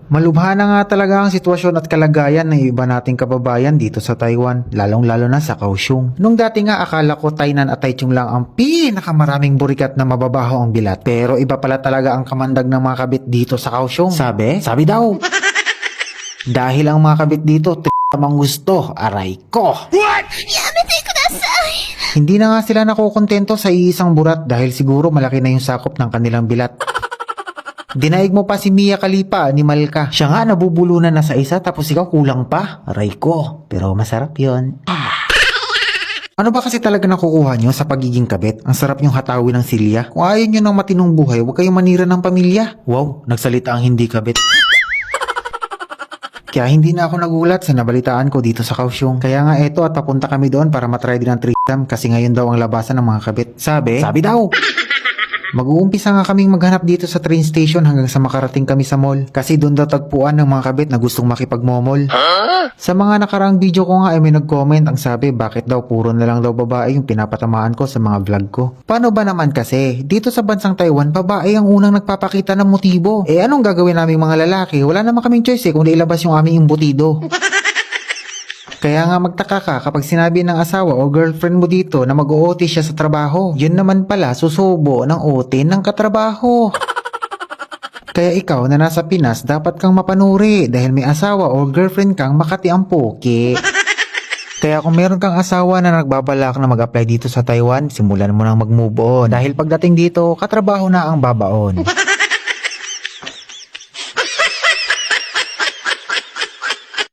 Malubha na nga talaga ang sitwasyon at kalagayan ng iba nating kababayan dito sa Taiwan, lalong-lalo na sa Kaohsiung. Nung dati nga akala ko Tainan at Taichung lang ang pinakamaraming burikat na mababaho ang bilat. Pero iba pala talaga ang kamandag ng mga kabit dito sa Kaohsiung. Sabi daw. Dahil ang mga kabit dito, tamang gusto, aray ko. Hindi na nga sila nakukontento sa iisang burat dahil siguro malaki na yung sakop ng kanilang bilat. Dinaig mo pa si Mia Khalifa ni Malka. Siya nga nabubulunan na sa isa tapos ikaw kulang pa. Aray ko. Pero masarap yon. Ano ba kasi talaga nakukuha nyo sa pagiging kabit? Ang sarap nyong hatawin ng silya. Kung ayaw nyo ng matinong buhay, huwag kayong manira ng pamilya. Wow, nagsalita ang hindi kabit. Kaya hindi na ako nagulat sa nabalitaan ko dito sa Kaohsiung. Kaya nga eto at papunta kami doon para matry din ang threesome kasi ngayon daw ang labasan ng mga kabit. Sabi daw. Mag-uumpisa nga kaming maghanap dito sa train station hanggang sa makarating kami sa mall. Kasi doon daw tagpuan ng mga kabit na gustong makipagmomol. Sa mga nakaraang video ko nga ay may nag-comment ang sabi bakit daw puro na lang daw babae yung pinapatamaan ko sa mga vlog ko. Paano ba naman kasi? Dito sa bansang Taiwan, babae ang unang nagpapakita ng motibo. Eh anong gagawin naming mga lalaki? Wala naman kaming choice kundi ilabas yung aming imbutido. Kaya nga magtaka ka kapag sinabi ng asawa o girlfriend mo dito na mag-OT siya sa trabaho. Yun naman pala susubo ng OT ng katrabaho. Kaya ikaw na nasa Pinas dapat kang mapanuri dahil may asawa o girlfriend kang Makati ang poke. Kaya kung meron kang asawa na nagbabalak na mag-apply dito sa Taiwan, simulan mo nang mag-move on. Dahil pagdating dito, katrabaho na ang babaon.